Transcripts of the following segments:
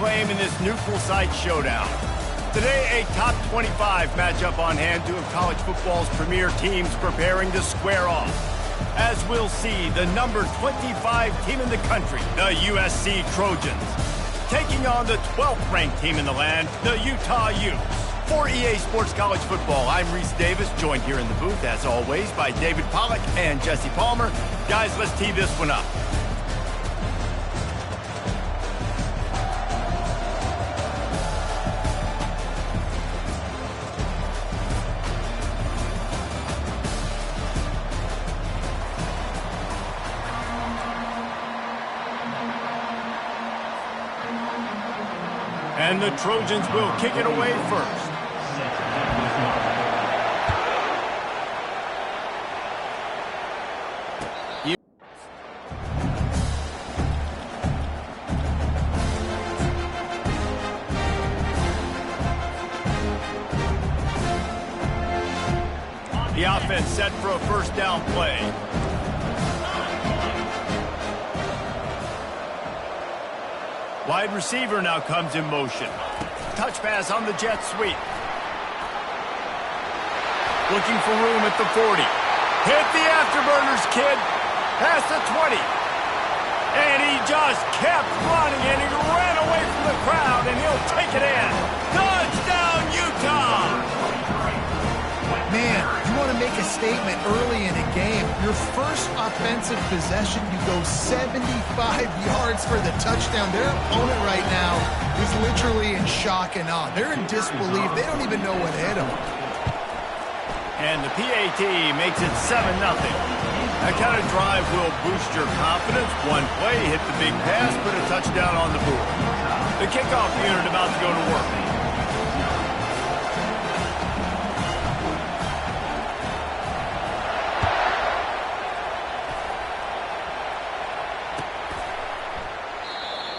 claim in this neutral site showdown. Today, a top 25 matchup on hand, two of college football's premier teams preparing to square off. As we'll see, the number 25 team in the country, the USC Trojans, taking on the 12th ranked team in the land, the Utah Utes. For EA Sports College Football, I'm Reese Davis, joined here in the booth, as always, by David Pollack and Jesse Palmer. Guys, let's tee this one up. And the Trojans will kick it away first. The offense set for a first down play. Wide receiver now comes in motion. Touch pass on the jet sweep. Looking for room at the 40. Hit the afterburners, kid. Past the 20. And he just kept running, and he ran away from the crowd, and he'll take it in. Touchdown, Utah! Man, you want to make a statement early in a game. Your first offensive possession, you go 75 yards for the touchdown. Their opponent right now is literally in shock and awe. They're in disbelief. They don't even know what hit them. And the PAT makes it 7-0. That kind of drive will boost your confidence. One play, hit the big pass, put a touchdown on the board. The kickoff unit about to go to work.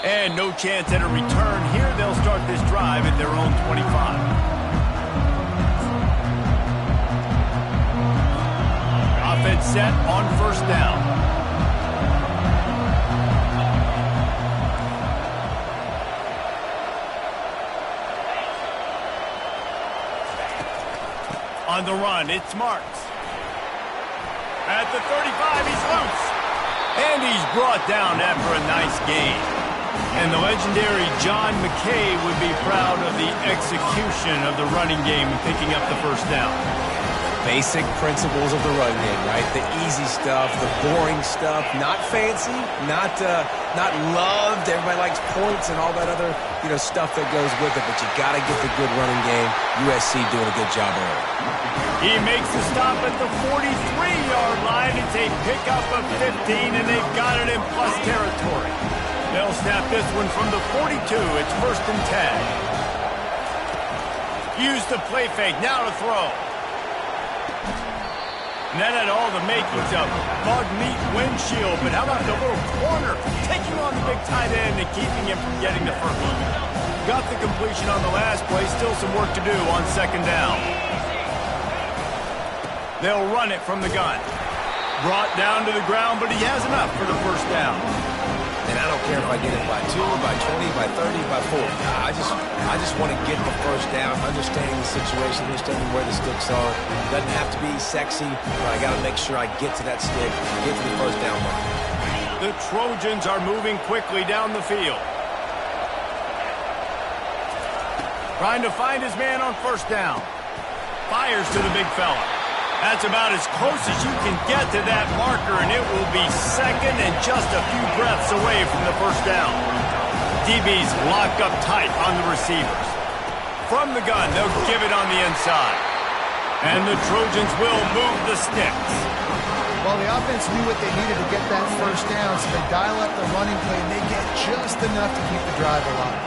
And no chance at a return here. They'll start this drive at their own 25. Offense set on first down. On the run, it's Marks. At the 35, he's loose. And he's brought down after a nice gain. And the legendary John McKay would be proud of the execution of the running game and picking up the first down. Basic principles of the run game, right? The easy stuff, the boring stuff, not fancy, not loved. Everybody likes points and all that other, stuff that goes with it, but you got to get the good running game. USC doing a good job early. He makes the stop at the 43-yard line. It's a pickup of 15, and they've got it in plus territory. They'll snap this one from the 42. It's first and 10. Use the play fake. Now to throw. And that had all the makings of bug meat windshield. But how about the little corner taking on the big tight end and keeping him from getting the first one? Got the completion on the last play. Still some work to do on second down. They'll run it from the gun. Brought down to the ground, but he has enough for the first down. And I don't care if I get it by 2, by 20, by 30, by 40. I just want to get the first down, understanding the situation, understanding where the sticks are. It doesn't have to be sexy, but I got to make sure I get to that stick, get to the first down mark. The Trojans are moving quickly down the field. Trying to find his man on first down. Fires to the big fella. That's about as close as you can get to that marker, and it will be second and just a few breaths away from the first down. DB's locked up tight on the receivers. From the gun, they'll give it on the inside. And the Trojans will move the sticks. Well, the offense knew what they needed to get that first down, so they dial up the running play, and they get just enough to keep the drive alive.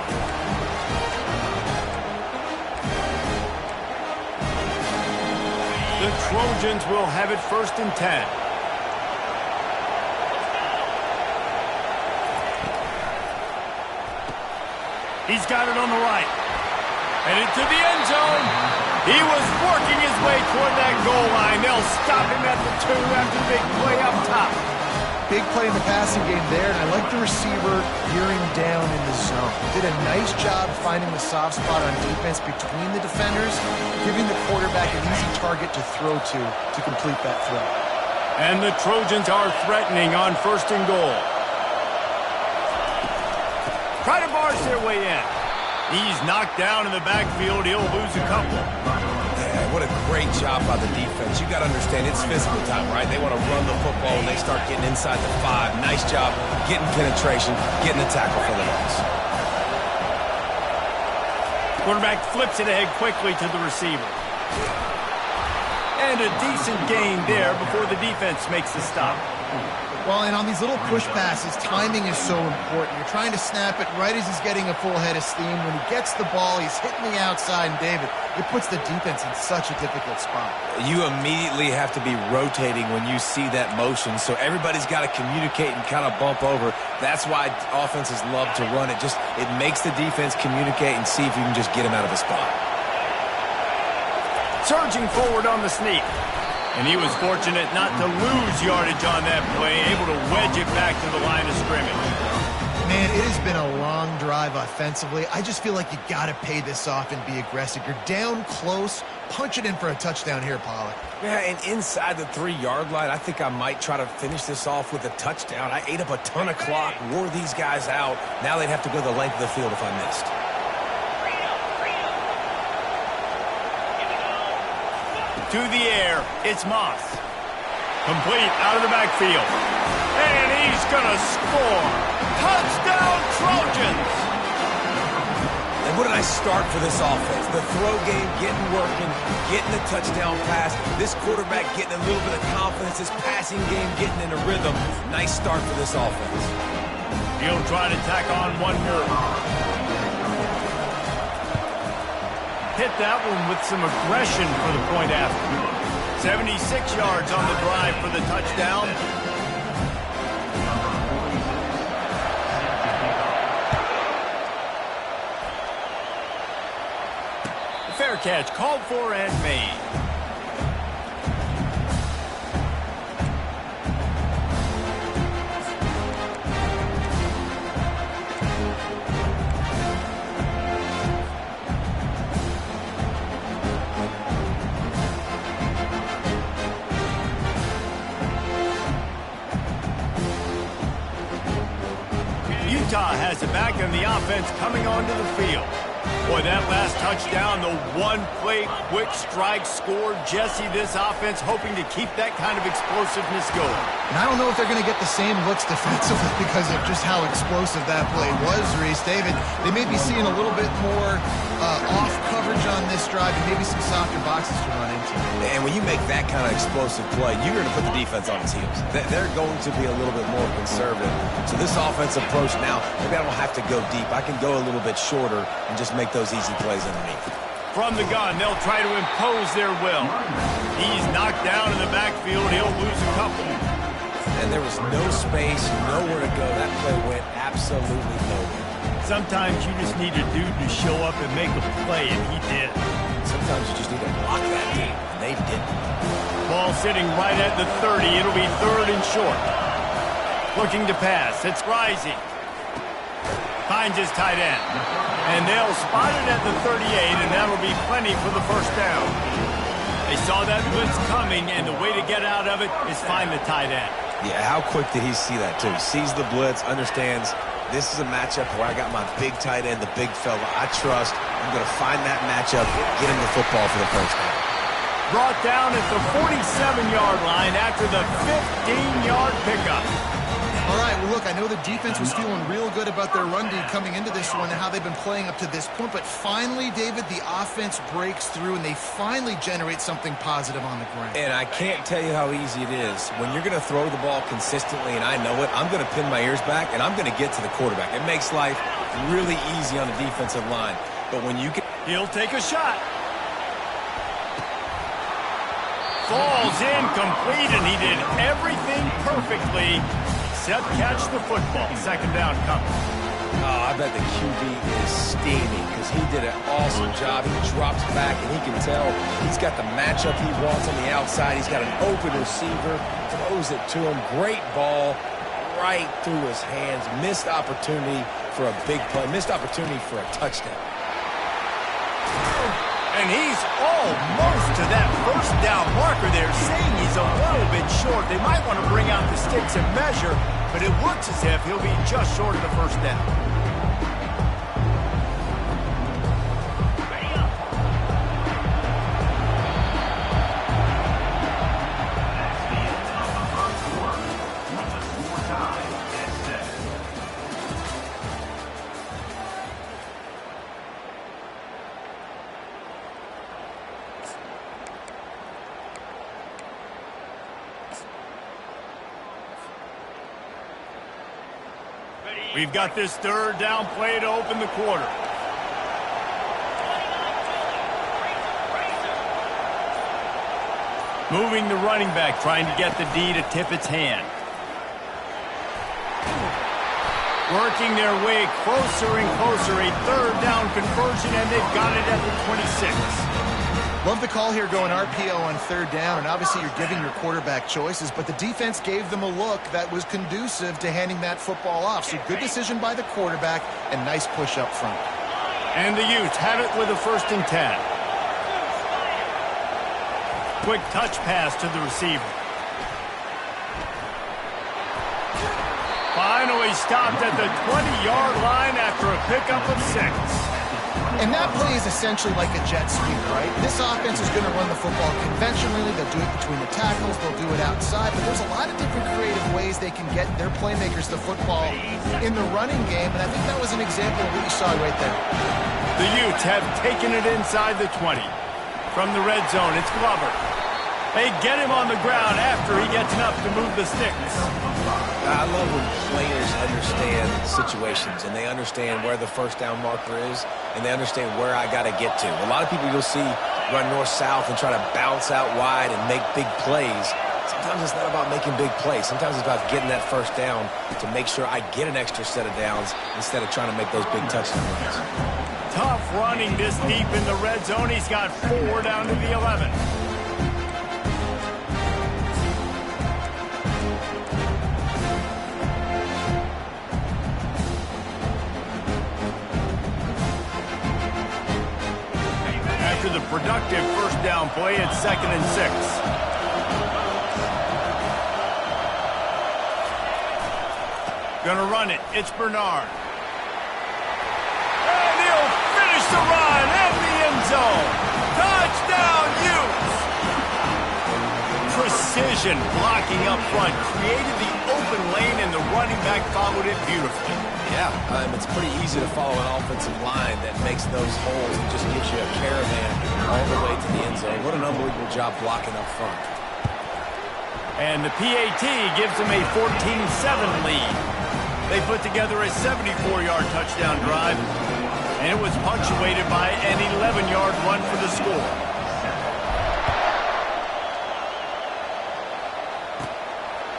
The Trojans will have it first and 10. He's got it on the right. And into the end zone. He was working his way toward that goal line. They'll stop him at the 2 after the big play up top. big play in the passing game there, and I like the receiver gearing down in the zone. Did a nice job finding the soft spot on defense between the defenders, giving the quarterback an easy target to throw to complete that throw. And the Trojans are threatening on 1st and goal. Try to barge their way in. He's knocked down in the backfield. He'll lose a couple. Yeah, what a great job by the defense. You got to understand, it's physical time, right? They want to run the football when they start getting inside the 5. Nice job getting penetration, getting the tackle for the loss. Quarterback flips it ahead quickly to the receiver. And a decent gain there before the defense makes the stop. Well, and on these little push passes, timing is so important. You're trying to snap it right as he's getting a full head of steam. When he gets the ball, he's hitting the outside, and David, it puts the defense in such a difficult spot. You immediately have to be rotating when you see that motion, so everybody's got to communicate and kind of bump over. That's why offenses love to run it. It makes the defense communicate and see if you can just get him out of a spot. Surging forward on the sneak. And he was fortunate not to lose yardage on that play, able to wedge it back to the line of scrimmage. Man, it has been a long drive offensively. I just feel like you got to pay this off and be aggressive. You're down close. Punch it in for a touchdown here, Pollard. Yeah, and inside the 3-yard line, I think I might try to finish this off with a touchdown. I ate up a ton of clock, wore these guys out. Now they'd have to go the length of the field if I missed. To the air, it's Moss. Complete out of the backfield. And he's going to score. Touchdown, Trojans! And what did I start for this offense? The throw game getting working, getting the touchdown pass. This quarterback getting a little bit of confidence. This passing game getting in a rhythm. Nice start for this offense. He'll try to tack on one more. Hit that one with some aggression for the point after. 76 yards on the drive for the touchdown. Fair catch called for and made. Utah has it back and the offense coming onto the field. Boy, that last touchdown, the one-play quick strike score. Jesse, this offense hoping to keep that kind of explosiveness going. And I don't know if they're going to get the same looks defensively because of just how explosive that play was, Reese. David, they may be seeing a little bit more off coverage on this drive and maybe some softer boxes to run into. And when you make that kind of explosive play, you're going to put the defense on its heels. They're going to be a little bit more conservative. So this offense approach now, maybe I don't have to go deep. I can go a little bit shorter and just make those easy plays underneath. From the gun, they'll try to impose their will. He's knocked down in the backfield. He'll lose a couple. And there was no space, nowhere to go. That play went absolutely nowhere. Sometimes you just need a dude to show up and make a play, and he did. Sometimes you just need to block that team, and they didn't. Ball sitting right at the 30. It'll be 3rd and short. Looking to pass. It's Rising. Finds his tight end. And they'll spot it at the 38, and that'll be plenty for the first down. They saw that blitz coming, and the way to get out of it is find the tight end. Yeah, how quick did he see that, too? He sees the blitz, understands this is a matchup where I got my big tight end, the big fella I trust. I'm going to find that matchup, get him the football for the first down. Brought down at the 47-yard line after the 15-yard pickup. All right, well, look, I know the defense was feeling real good about their run D coming into this one and how they've been playing up to this point, but finally, David, the offense breaks through and they finally generate something positive on the ground. And I can't tell you how easy it is. When you're going to throw the ball consistently and I know it, I'm going to pin my ears back and I'm going to get to the quarterback. It makes life really easy on the defensive line. But when you can... He'll take a shot. Falls incomplete, and he did everything perfectly except catch the football. 2nd down coming. Oh, I bet the QB is steaming because he did an awesome job. He drops back, and he can tell he's got the matchup he wants on the outside. He's got an open receiver, throws it to him. Great ball, right through his hands. Missed opportunity for a big play. Missed opportunity for a touchdown. And he's almost to that first down marker there, saying he's a little bit short. They might want to bring out the sticks and measure, but it looks as if he'll be just short of the first down. We've got this third down play to open the quarter. Moving the running back, trying to get the D to tip its hand. Working their way closer and closer. A third down conversion, and they've got it at the 26. Love the call here going RPO on third down, and obviously you're giving your quarterback choices, but the defense gave them a look that was conducive to handing that football off. So good decision by the quarterback and nice push up front. And the Utes have it with a 1st and 10. Quick touch pass to the receiver. Finally stopped at the 20-yard line after a pickup of 6. And that play is essentially like a jet sweep, right? This offense is going to run the football conventionally. They'll do it between the tackles. They'll do it outside. But there's a lot of different creative ways they can get their playmakers the football in the running game. And I think that was an example of what you saw right there. The Utes have taken it inside the 20. From the red zone, it's Glover. They get him on the ground after he gets enough to move the sticks. I love when players understand situations and they understand where the first down marker is and they understand where I got to get to. A lot of people you'll see run north-south and try to bounce out wide and make big plays. Sometimes it's not about making big plays. Sometimes it's about getting that first down to make sure I get an extra set of downs instead of trying to make those big touchdown runs. Tough running this deep in the red zone. He's got 4 down to the 11. After the productive first down play, it's 2nd and 6. Gonna run it. It's Bernard. And he'll finish the run in the end zone. Touchdown, Utes! Precision blocking up front created the open lane, and the running back followed it beautifully. Yeah, it's pretty easy to follow an offensive line that makes those holes and just gives you a caravan all the way to the end zone. What an unbelievable job blocking up front. And the PAT gives them a 14-7 lead. They put together a 74-yard touchdown drive, and it was punctuated by an 11-yard run for the score.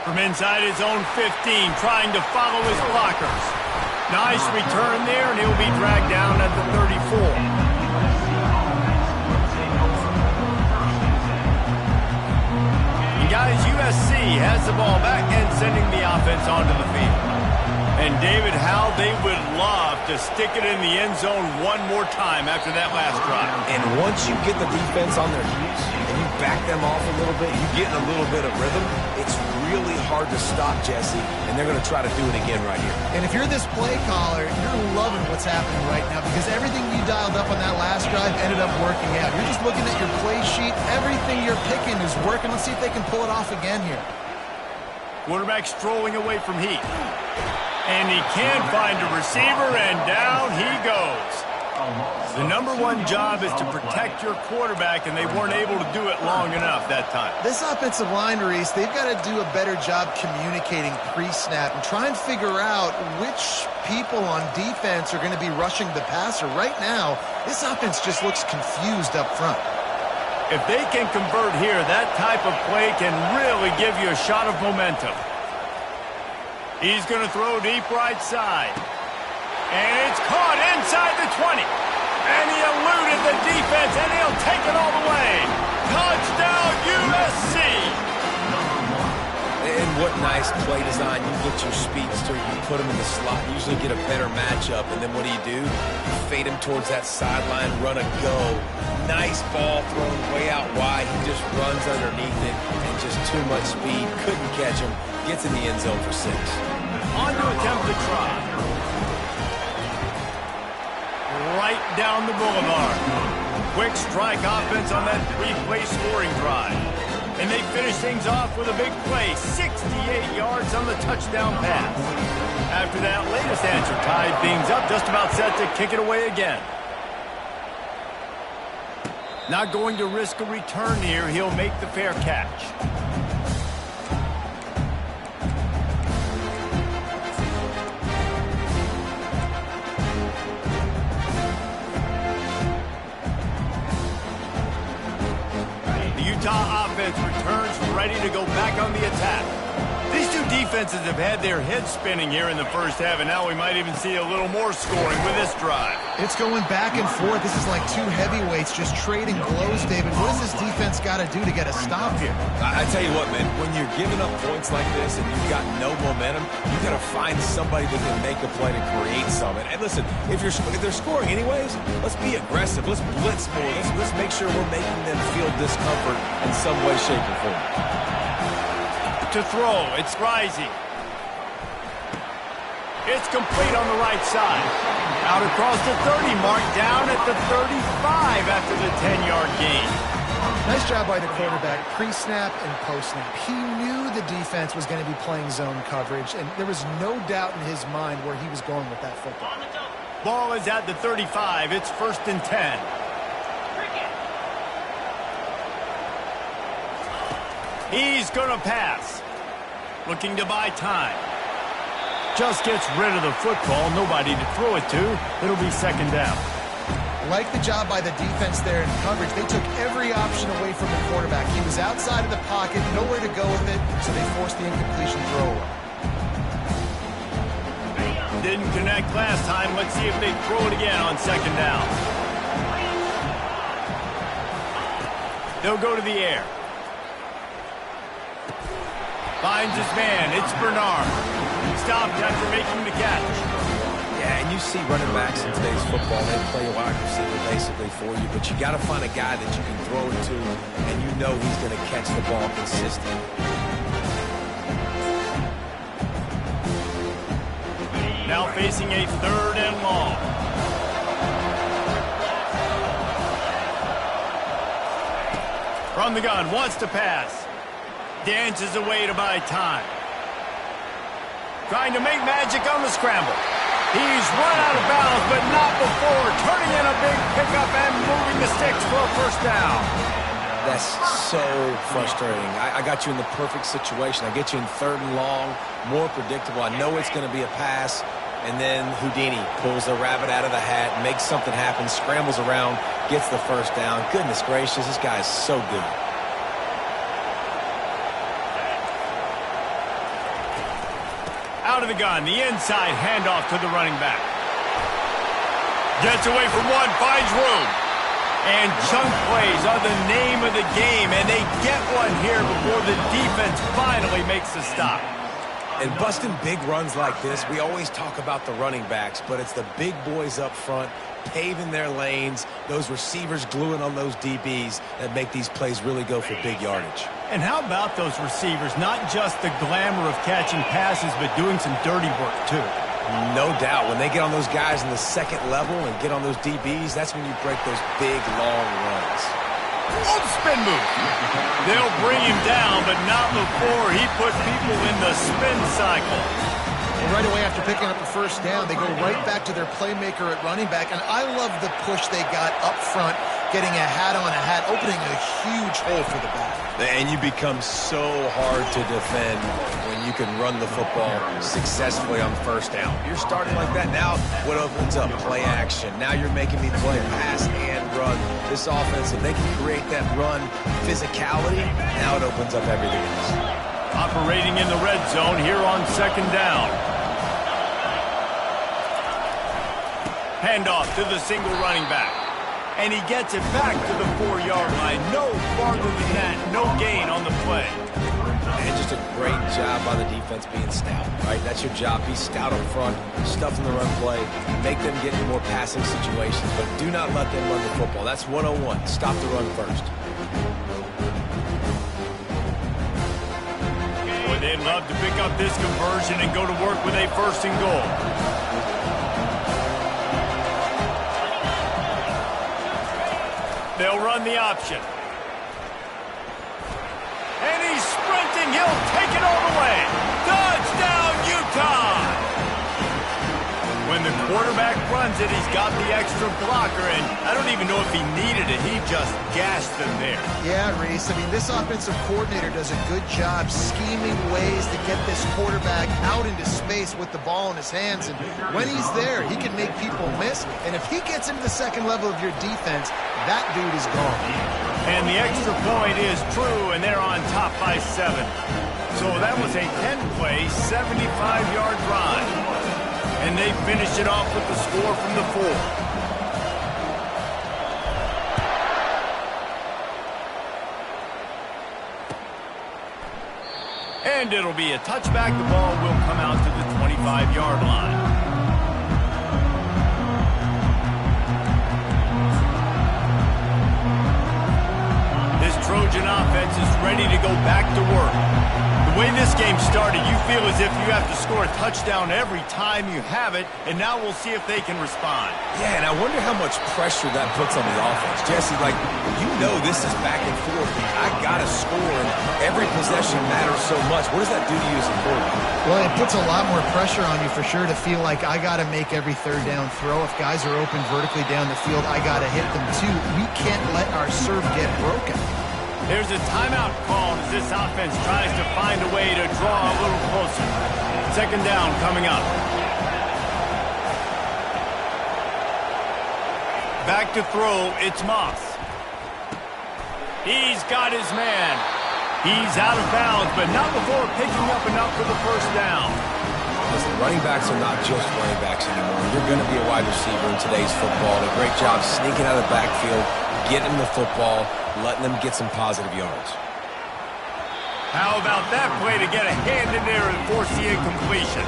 From inside his own 15, trying to follow his blockers. Nice return there, and he'll be dragged down at the 34. And guys, USC has the ball back and sending the offense onto the field. And David, how they would love to stick it in the end zone one more time after that last drive. And once you get the defense on their heels and you back them off a little bit, you get in a little bit of rhythm, it's really hard to stop, Jesse, and they're going to try to do it again right here. And if you're this play caller, you're loving what's happening right now because everything you dialed up on that last drive ended up working out. You're just looking at your play sheet. Everything you're picking is working. Let's see if they can pull it off again here. Quarterback strolling away from Heath. And he can't find a receiver, and down he goes. The number one job is to protect your quarterback, and they weren't able to do it long enough that time. This offensive line, Reese, they've got to do a better job communicating pre-snap and try and figure out which people on defense are going to be rushing the passer. Right now, this offense just looks confused up front. If they can convert here, that type of play can really give you a shot of momentum. He's going to throw deep right side. And it's caught inside the 20. And he eluded the defense, and he'll take it all the way. Touchdown, USC! And what nice play design. You get your speedster, you put him in the slot, usually get a better matchup, and then what do? You fade him towards that sideline, run a go. Nice ball thrown way out wide. He just runs underneath it, and just too much speed. Couldn't catch him. Gets in the end zone for 6. On to attempt the try. Right down the boulevard. Quick strike offense on that 3-play scoring drive. And they finish things off with a big play, 68 yards on the touchdown pass. After that latest answer tied things up, just about set to kick it away again. Not going to risk a return here. He'll make the fair catch. Utah offense returns ready to go back on the attack. These two defenses have had their heads spinning here in the first half, and now we might even see a little more scoring with this drive. It's going back and forth. This is like two heavyweights just trading blows, David. What does this defense got to do to get a stop here? I tell you what, man, when you're giving up points like this and you've got no momentum, you got to find somebody that can make a play to create something. And listen, if they're scoring anyways, let's be aggressive. Let's blitz more. Let's make sure we're making them feel discomfort in some way, shape, or form. To throw, it's rising. It's complete on the right side. Out across the 30 mark, down at the 35 after the 10-yard gain. Nice job by the quarterback, pre-snap and post-snap. He knew the defense was going to be playing zone coverage, and there was no doubt in his mind where he was going with that football. Ball is at the 35. It's 1st and 10. He's going to pass. Looking to buy time. Just gets rid of the football. Nobody to throw it to. It'll be 2nd down. Like the job by the defense there in coverage. They took every option away from the quarterback. He was outside of the pocket, nowhere to go with it, so they forced the incompletion throw away. Didn't connect last time. Let's see if they throw it again on 2nd down. They'll go to the air. Finds his man. It's Bernard. Stopped after making the catch. Yeah, and you see running backs in today's football, they play a wide receiver basically for you, but you got to find a guy that you can throw it to, and you know he's going to catch the ball consistently. Now facing a 3rd and long. From the gun, wants to pass. Dances away to buy time. Trying to make magic on the scramble. He's run out of bounds, but not before turning in a big pickup and moving the sticks for a 1st down. That's so frustrating. I got you in the perfect situation. I get you in 3rd and long, more predictable. I know it's going to be a pass, and then Houdini pulls the rabbit out of the hat, makes something happen, scrambles around, gets the 1st down. Goodness gracious, this guy is so good. Out of the gun, the inside handoff to the running back. Gets away from one, finds room. And chunk plays are the name of the game, and they get one here before the defense finally makes the stop. And busting big runs like this, we always talk about the running backs, but it's the big boys up front paving their lanes, those receivers gluing on those DBs that make these plays really go for big yardage. And how about those receivers? Not just the glamour of catching passes, but doing some dirty work, too. No doubt. When they get on those guys in the 2nd level and get on those DBs, that's when you break those big, long runs. Oh, spin move. They'll bring him down, but not before he put people in the spin cycle. And right away after picking up the 1st down, they go right back to their playmaker at running back. And I love the push they got up front, getting a hat on a hat, opening a huge hole for the back. And you become so hard to defend when you can run the football successfully on 1st down. You're starting like that. Now what opens up? Play action. Now you're making me play pass and run. This offense, if they can create that run physicality, now it opens up everything else. Operating in the red zone here on 2nd down. Handoff to the single running back. And he gets it back to the 4-yard line. No farther than that. No gain on the play. And just a great job by the defense being stout, right? That's your job. Be stout up front, stuff in the run play, make them get into more passing situations, but do not let them run the football. That's 101. Stop the run first. Boy, they'd love to pick up this conversion and go to work with a 1st and goal. They'll run the option. And he's sprinting. He'll take it all the way. Touchdown, Utah! When the quarterback runs it, he's got the extra blocker, and I don't even know if he needed it. He just gashed them there. Yeah, Reese. I mean, this offensive coordinator does a good job scheming ways to get this quarterback out into space with the ball in his hands. And when he's there, he can make people miss. And if he gets into the second level of your defense, that dude is gone. And the extra point is true, and they're on top by 7. So that was a 10-play, 75-yard drive. And they finish it off with the score from the 4. And it'll be a touchback. The ball will come out to the 25-yard line. This Trojan offense is ready to go back to work. The way this game started, you feel as if you have to score a touchdown every time you have it, and now we'll see if they can respond. Yeah, and I wonder how much pressure that puts on the offense. Jesse, like, you know this is back and forth. I got to score, and every possession matters so much. What does that do to you as a quarterback? Well, it puts a lot more pressure on you for sure to feel like I got to make every 3rd down throw. If guys are open vertically down the field, I got to hit them too. We can't let our serve get broken. There's a timeout called as this offense tries to find a way to draw a little closer. 2nd down coming up. Back to throw, it's Moss. He's got his man. He's out of bounds, but not before picking up enough for the 1st down. Listen, running backs are not just running backs anymore. You're going to be a wide receiver in today's football. A great job sneaking out of the backfield, getting the football, letting them get some positive yards. How about that play to get a hand in there and force the incompletion?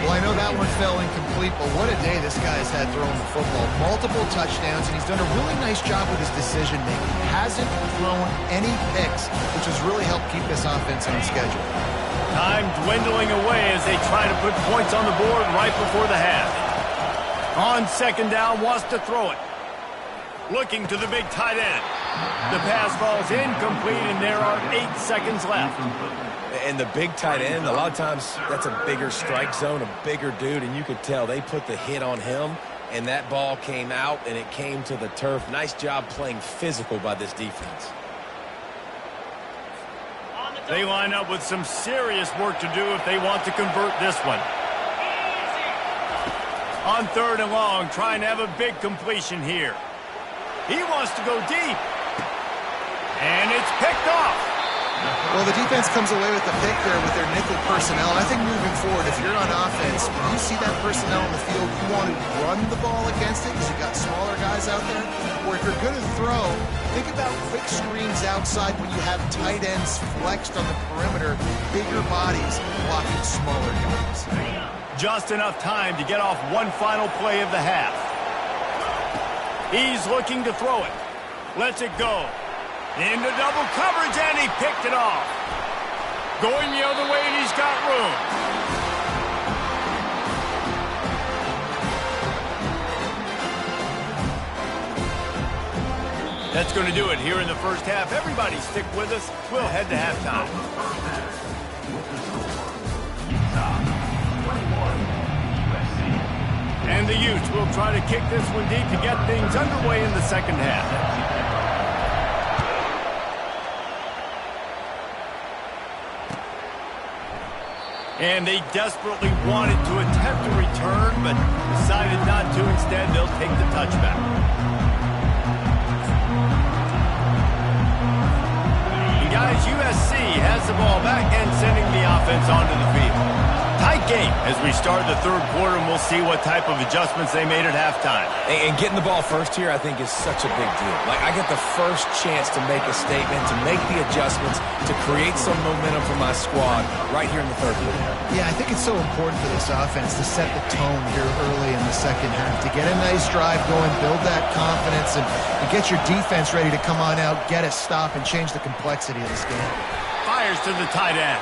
Well, I know that one fell incomplete, but what a day this guy has had throwing the football. Multiple touchdowns, and he's done a really nice job with his decision-making. Hasn't thrown any picks, which has really helped keep this offense on schedule. Time dwindling away as they try to put points on the board right before the half. On 2nd down, wants to throw it. Looking to the big tight end. The pass falls incomplete, and there are 8 seconds left. And the big tight end, a lot of times that's a bigger strike zone, a bigger dude, and you could tell they put the hit on him, and that ball came out, and it came to the turf. Nice job playing physical by this defense. They line up with some serious work to do if they want to convert this one. On 3rd and long, trying to have a big completion here. He wants to go deep. And it's picked off. Well, the defense comes away with the pick there with their nickel personnel. I think moving forward, if you're on offense, when you see that personnel in the field, you want to run the ball against it because you've got smaller guys out there. Or if you're going to throw, think about quick screens outside when you have tight ends flexed on the perimeter, bigger bodies blocking smaller guys. Just enough time to get off one final play of the half. He's looking to throw it. Lets it go. Into double coverage, and he picked it off. Going the other way, and he's got room. That's going to do it here in the 1st half. Everybody stick with us. We'll head to halftime. And the Utes will try to kick this one deep to get things underway in the 2nd half. And they desperately wanted to attempt a return, but decided not to. Instead, they'll take the touchback. And guys, USC has the ball back and sending the offense onto the field. Tight tight game as we start the third quarter, and we'll see what type of adjustments they made at halftime. And getting the ball first here, I think, is such a big deal. Like, I get the first chance to make a statement, to make the adjustments, to create some momentum for my squad right here in the third quarter. Yeah, I think it's so important for this offense to set the tone here early in the second half, to get a nice drive going, build that confidence, and get your defense ready to come on out, get a stop, and change the complexity of this game. Fires to the tight end.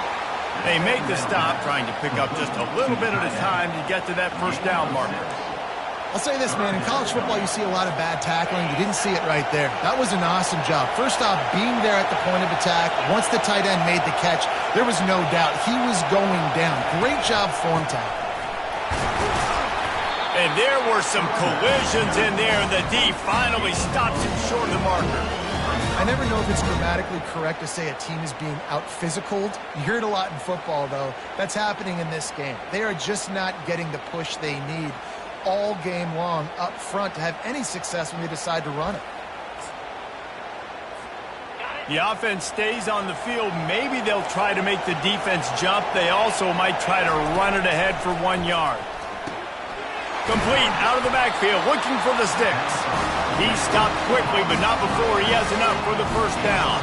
They make the stop, trying to pick up just a little bit at a time to get to that first down marker. I'll say this, man. In college football, you see a lot of bad tackling. You didn't see it right there. That was an awesome job. First off, being there at the point of attack. Once the tight end made the catch, there was no doubt he was going down. Great job form tackle. And there were some collisions in there, and the D finally stops him short of the marker. I never know if it's grammatically correct to say a team is being out-physicaled. You hear it a lot in football, though. That's happening in this game. They are just not getting the push they need all game long up front to have any success when they decide to run it. The offense stays on the field. Maybe they'll try to make the defense jump. They also might try to run it ahead for 1 yard. Complete out of the backfield, looking for the sticks. He stopped quickly, but not before he has enough for the first down.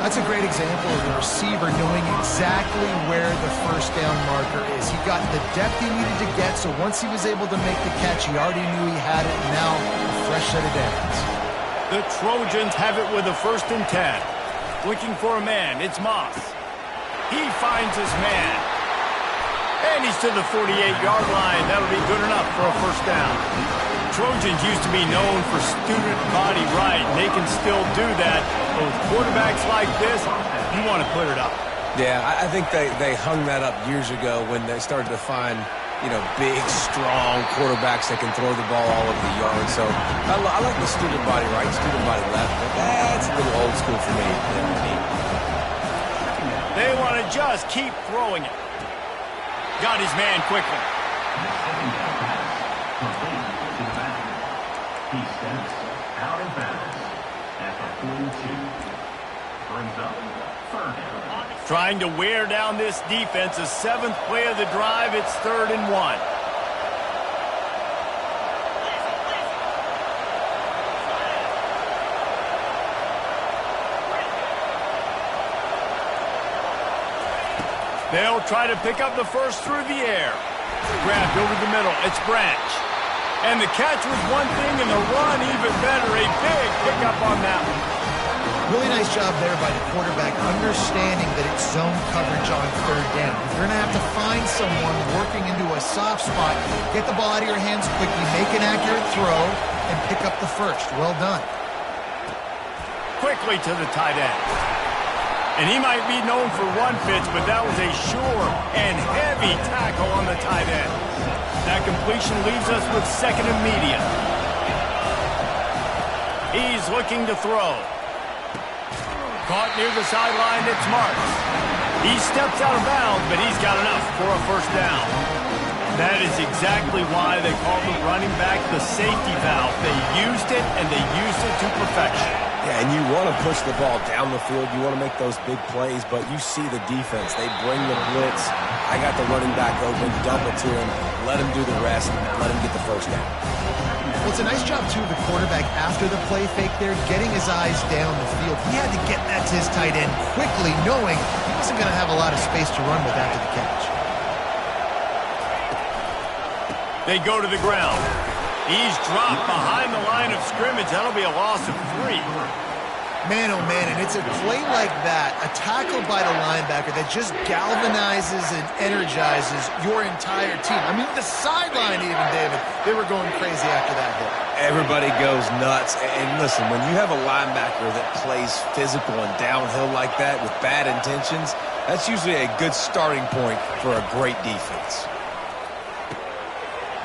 That's a great example of the receiver knowing exactly where the first down marker is. He got the depth he needed to get, so once he was able to make the catch, he already knew he had it, and now a fresh set of downs. The Trojans have it with a 1st and 10. Looking for a man, it's Moss. He finds his man. And he's to the 48-yard line. That'll be good enough for a first down. Trojans used to be known for student body right, and they can still do that. But with quarterbacks like this, you want to put it up. Yeah, I think they hung that up years ago when they started to find, big, strong quarterbacks that can throw the ball all over the yard. So I like the student body right, student body left, but that's a little old school for me. They want to just keep throwing it. Got his man quickly. He steps out of bounds at the 42. Brings up 3rd down. Trying to wear down this defense. The 7th play of the drive. It's 3rd and 1. They'll try to pick up the first through the air. Grabbed over the middle. It's Branch. And the catch was one thing, and the run even better. A big pickup on that one. Really nice job there by the quarterback, understanding that it's zone coverage on 3rd down. You're going to have to find someone working into a soft spot, get the ball out of your hands quickly, make an accurate throw, and pick up the first. Well done. Quickly to the tight end. And he might be known for one pitch, but that was a sure and heavy tackle on the tight end. That completion leaves us with 2nd and medium. He's looking to throw. Caught near the sideline, it's Marks. He steps out of bounds, but he's got enough for a first down. That is exactly why they call the running back the safety valve. They used it, and they used it to perfection. Yeah, and you want to push the ball down the field. You want to make those big plays, but you see the defense. They bring the blitz. I got the running back open, dump it to him, let him do the rest, let him get the first down. Well, it's a nice job, too, of the quarterback after the play fake there, getting his eyes down the field. He had to get that to his tight end quickly, knowing he wasn't going to have a lot of space to run with after the catch. They go to the ground. He's dropped behind the line of scrimmage. That'll be a loss of 3. Man, oh man, and it's a play like that, a tackle by the linebacker that just galvanizes and energizes your entire team. I mean, the sideline even, David, they were going crazy after that hit. Everybody goes nuts. And listen, when you have a linebacker that plays physical and downhill like that with bad intentions, that's usually a good starting point for a great defense.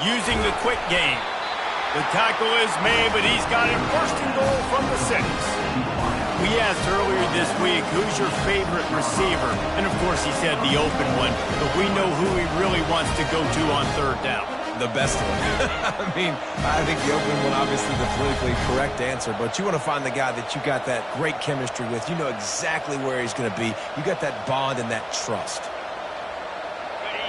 Using the quick game. The tackle is made, but he's got him 1st and goal from the 6. We asked earlier this week, who's your favorite receiver? And, of course, he said the open one, but we know who he really wants to go to on 3rd down. The best one. I mean, I think the open one, obviously the politically correct answer, but you want to find the guy that you got that great chemistry with. You know exactly where he's going to be. You got that bond and that trust.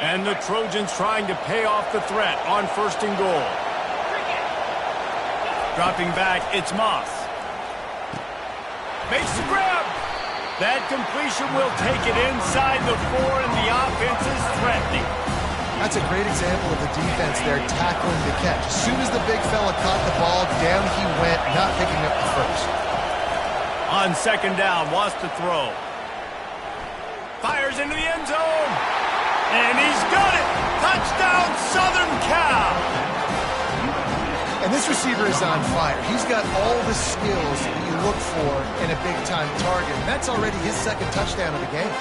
And the Trojans trying to pay off the threat on 1st and goal. Dropping back, it's Moss. Makes the grab. That completion will take it inside the 4, and the offense is threatening. That's a great example of the defense there tackling the catch. As soon as the big fella caught the ball, down he went, not picking up the first. On 2nd down, wants to throw. Fires into the end zone. And he's got it. Touchdown, Southern Cal. And this receiver is on fire. He's got all the skills that you look for in a big-time target. And that's already his 2nd touchdown of the game.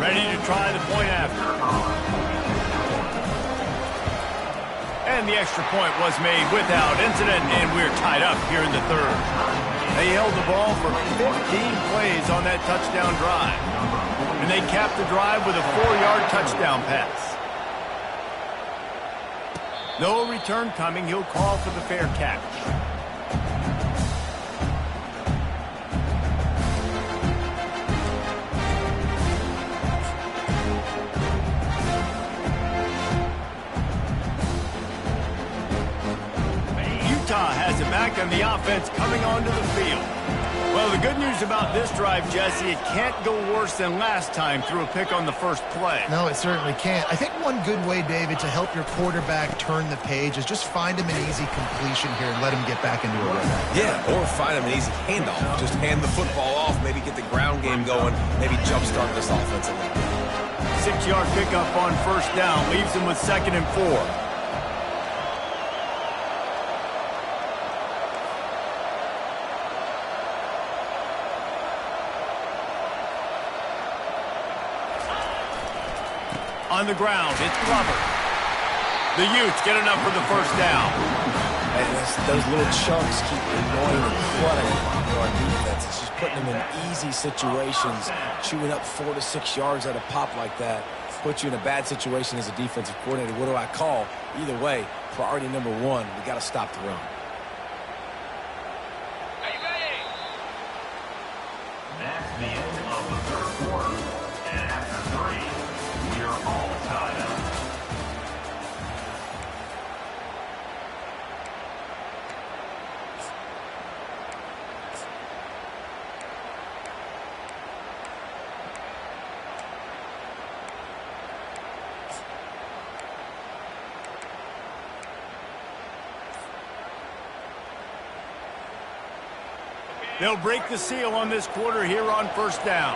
Ready to try the point after. And the extra point was made without incident, and we're tied up here in the 3rd. They held the ball for 15 plays on that touchdown drive. And they capped the drive with a 4-yard touchdown pass. No return coming. He'll call for the fair catch. Has it back, and the offense coming onto the field. Well, the good news about this drive, Jesse, it can't go worse than last time through a pick on the first play. No, it certainly can't. I think one good way, David, to help your quarterback turn the page is just find him an easy completion here and let him get back into a rhythm. Yeah, or find him an easy handoff. Just hand the football off, maybe get the ground game going, maybe jumpstart this offense a little bit. 6-yard pickup on 1st down leaves him with 2nd and 4. On the ground, it's Glover. The Utes get enough for the 1st down. And those little chunks keep annoying and cluttering on defense. It's just putting them in easy situations. Chewing up 4 to 6 yards at a pop like that puts you in a bad situation as a defensive coordinator. What do I call? Either way, priority number 1, we got to stop the run. That's the end of the 3rd quarter. And after 3, we are all tied up. They'll break the seal on this quarter here on 1st down.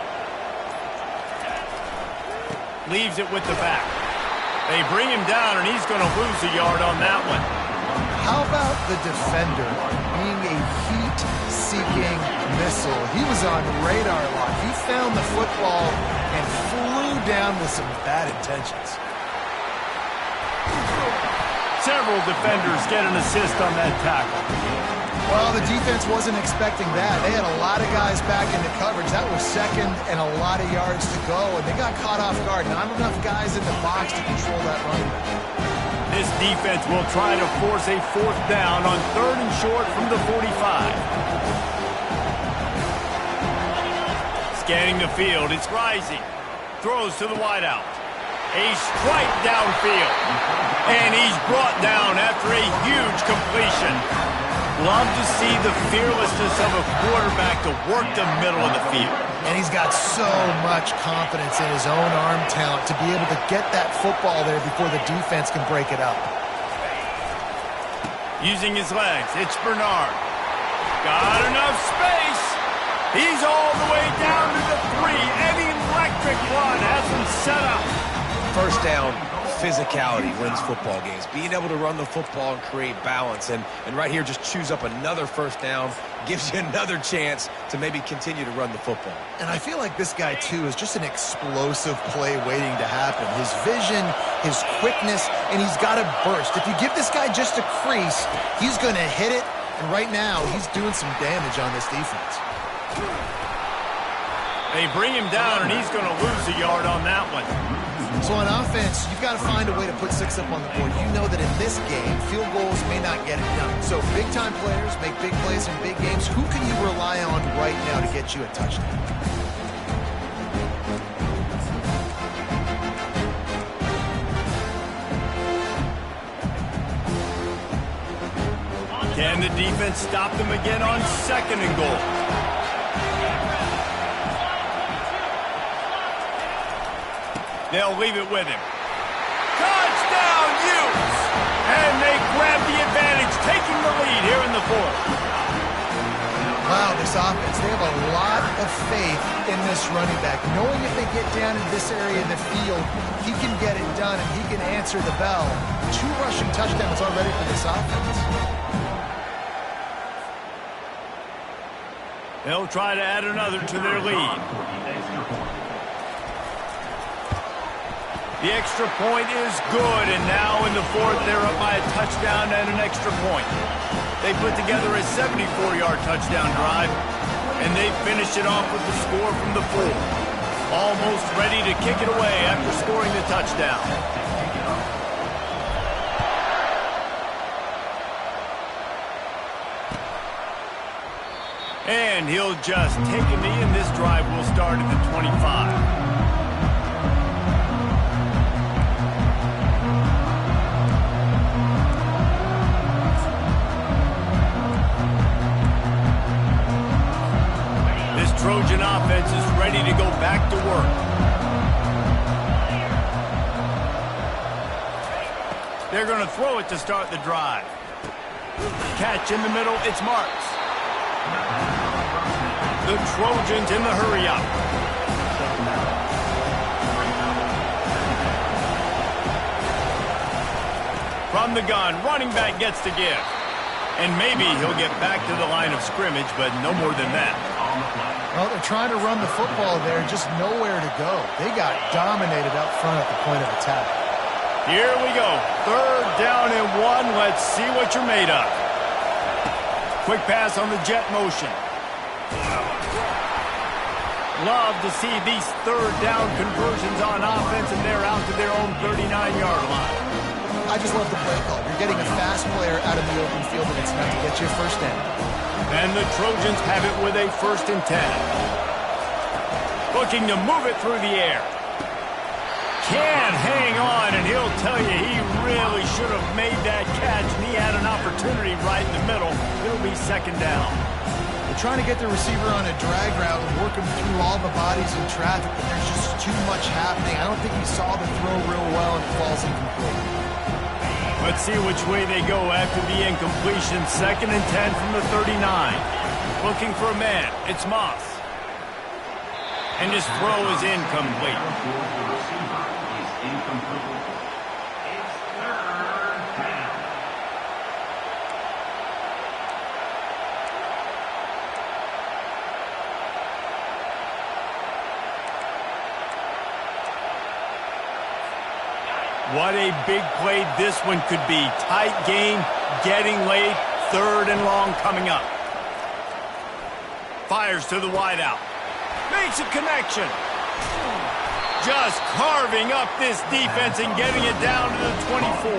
Leaves it with the back. They bring him down, and he's going to lose a yard on that one. How about the defender being a heat-seeking missile? He was on radar lock. He found the football and flew down with some bad intentions. Several defenders get an assist on that tackle. Well, the defense wasn't expecting that. They had a lot of guys back into coverage. That was 2nd and a lot of yards to go, and they got caught off guard. Not enough guys in the box to control that running back. This defense will try to force a 4th down on 3rd and short from the 45. Scanning the field, it's Rising. Throws to the wideout. A strike downfield. And he's brought down after a huge completion. Love to see the fearlessness of a quarterback to work the middle of the field. And he's got so much confidence in his own arm talent to be able to get that football there before the defense can break it up. Using his legs, it's Bernard. Got enough space. He's all the way down to the 3. And the electric run has him set up. 1st down, physicality wins football games. Being able to run the football and create balance. And right here, just choose up another 1st down. Gives you another chance to maybe continue to run the football. And I feel like this guy, too, is just an explosive play waiting to happen. His vision, his quickness, and he's got a burst. If you give this guy just a crease, he's going to hit it. And right now, he's doing some damage on this defense. They bring him down, and he's going to lose a yard on that one. So on offense, you've got to find a way to put 6 up on the board. You know that in this game, field goals may not get it done. So big-time players make big plays in big games. Who can you rely on right now to get you a touchdown? Can the defense stop them again on 2nd and goal? They'll leave it with him. Touchdown, Utes! And they grab the advantage, taking the lead here in the 4th. Wow, this offense, they have a lot of faith in this running back. Knowing if they get down in this area of the field, he can get it done and he can answer the bell. 2 rushing touchdowns already for this offense. They'll try to add another to their lead. The extra point is good, and now in the 4th, they're up by a touchdown and an extra point. They put together a 74-yard touchdown drive, and they finished it off with the score from the 4. Almost ready to kick it away after scoring the touchdown. And he'll just take a knee, and this drive will start at the 25. Trojan offense is ready to go back to work. They're going to throw it to start the drive. Catch in the middle, it's Marks. The Trojans in the hurry-up. From the gun, running back gets to give. And maybe he'll get back to the line of scrimmage, but no more than that. Well, they're trying to run the football there, just nowhere to go. They got dominated up front at the point of attack. Here we go. 3rd down and 1. Let's see what you're made of. Quick pass on the jet motion. Love to see these 3rd down conversions on offense, and they're out to their own 39-yard line. I just love the play call. You're getting a fast player out of the open field, and it's enough to get you a first down. And the Trojans have it with a 1st and 10. Looking to move it through the air. Can't hang on, and he'll tell you he really should have made that catch, and he had an opportunity right in the middle. It'll be 2nd down. They're trying to get the receiver on a drag route and work him through all the bodies in traffic, but there's just too much happening. I don't think he saw the throw real well, and it falls incomplete. Let's see which way they go after the incompletion. 2nd and 10 from the 39. Looking for a man. It's Moss. And his throw is incomplete. What a big play this one could be. Tight game, getting late, 3rd and long coming up. Fires to the wideout. Makes a connection. Just carving up this defense and getting it down to the 24.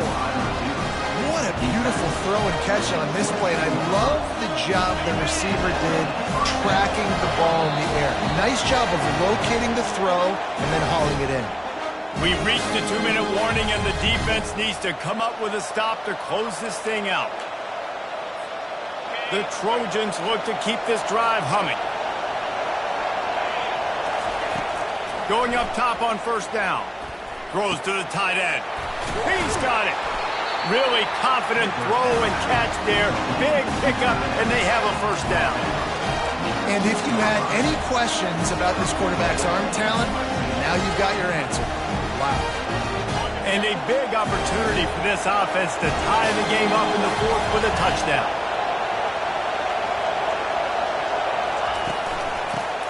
What a beautiful throw and catch on this play, and I love the job the receiver did tracking the ball in the air. Nice job of locating the throw and then hauling it in. We've reached the 2-minute warning, and the defense needs to come up with a stop to close this thing out. The Trojans look to keep this drive humming. Going up top on 1st down. Throws to the tight end. He's got it. Really confident throw and catch there. Big pickup, and they have a 1st down. And if you had any questions about this quarterback's arm talent, now you've got your answer. Wow. And a big opportunity for this offense to tie the game up in the 4th with a touchdown.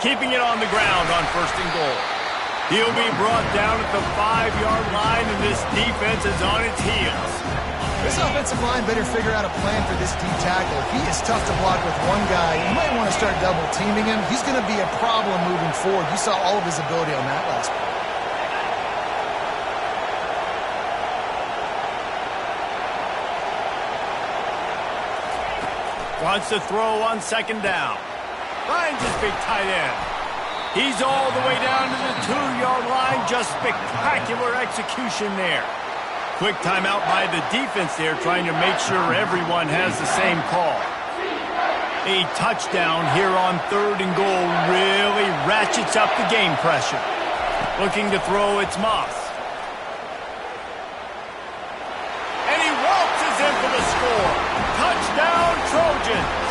Keeping it on the ground on 1st and goal. He'll be brought down at the 5-yard line, and this defense is on its heels. This offensive line better figure out a plan for this D tackle. He is tough to block with one guy. You might want to start double-teaming him. He's going to be a problem moving forward. You saw all of his ability on that last play. Wants to throw on second down. Finds his big tight end. He's all the way down to the 2-yard line. Just spectacular execution there. Quick timeout by the defense there, trying to make sure everyone has the same call. A touchdown here on 3rd and goal really ratchets up the game pressure. Looking to throw, it's Moss. And he waltzes in for the score. Touchdown, Trojans.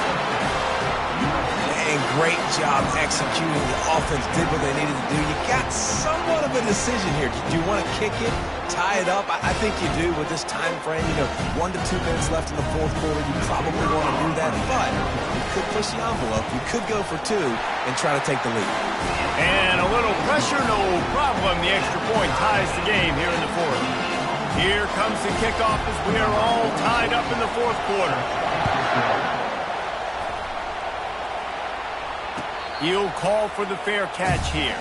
And great job executing. The offense did what they needed to do. You got somewhat of a decision here. Do you want to kick it, tie it up? I think you do with this time frame. 1 to 2 minutes left in the 4th quarter. You probably want to do that, but you could push the envelope. You could go for 2 and try to take the lead. And a little pressure, no problem. The extra point ties the game here in the 4th. Here comes the kickoff as we are all tied up in the 4th quarter. He'll call for the fair catch here.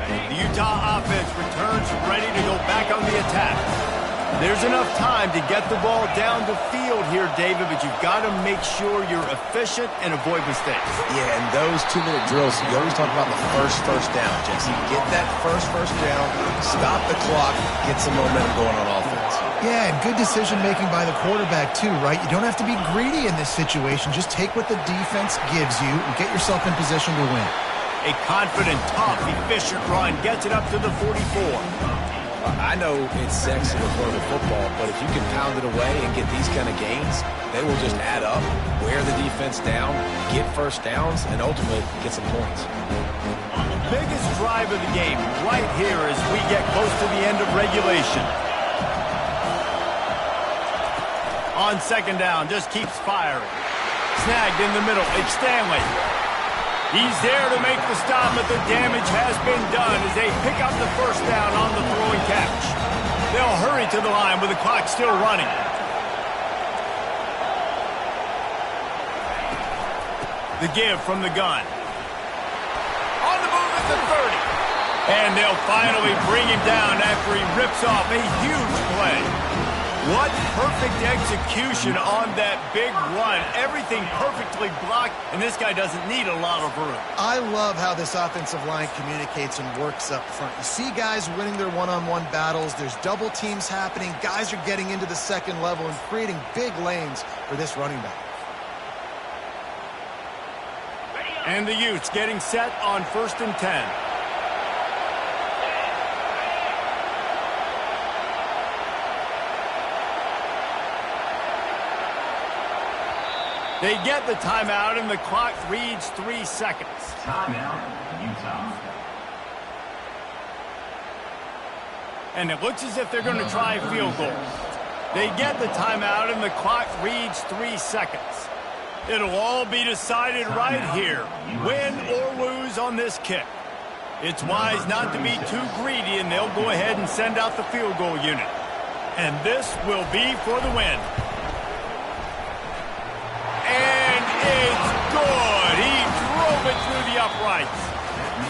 The Utah offense returns ready to go back on the attack. There's enough time to get the ball down the field here, David, but you've got to make sure you're efficient and avoid mistakes. Yeah, and those 2-minute drills, you always talk about the first down, Jesse. Get that first down, stop the clock, get some momentum going on offense. Yeah, and good decision-making by the quarterback, too, right? You don't have to be greedy in this situation. Just take what the defense gives you and get yourself in position to win. A confident, tough, efficient run gets it up to the 44. I know it's sexy to throw the football, but if you can pound it away and get these kind of gains, they will just add up, wear the defense down, get first downs, and ultimately get some points. Biggest drive of the game right here as we get close to the end of regulation. On second down, just keeps firing. Snagged in the middle, it's Stanley. He's there to make the stop, but the damage has been done as they pick up the first down on the throwing catch. They'll hurry to the line with the clock still running. The give from the gun. On the move at the 30. And they'll finally bring him down after he rips off a huge play. What perfect execution on that big run. Everything perfectly blocked, and this guy doesn't need a lot of room. I love how this offensive line communicates and works up front. You see guys winning their one-on-one battles. There's double teams happening. Guys are getting into the second level and creating big lanes for this running back. And the Utes getting set on 1st and 10. They get the timeout, and the clock reads 3 seconds. Timeout, Utah. And it looks as if they're going to try a field goal. They get the timeout, and the clock reads 3 seconds. It'll all be decided right here, win or lose on this kick. It's wise not to be too greedy, and they'll go ahead and send out the field goal unit. And this will be for the win. And it's good. He drove it through the uprights.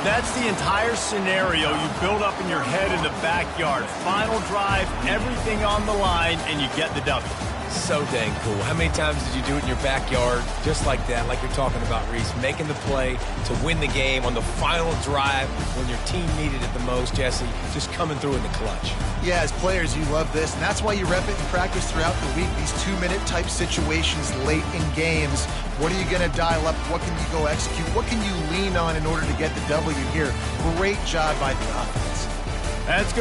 That's the entire scenario you build up in your head in the backyard. Final drive, everything on the line, and you get the W. So dang cool. How many times did you do it in your backyard just like that, like you're talking about, Reese, making the play to win the game on the final drive when your team needed it the most, Jesse, just coming through in the clutch. Yeah, as players, you love this, and that's why you rep it in practice throughout the week, these 2-minute type situations late in games. What are you going to dial up? What can you go execute? What can you lean on in order to get the W here? Great job by the offense. That's going to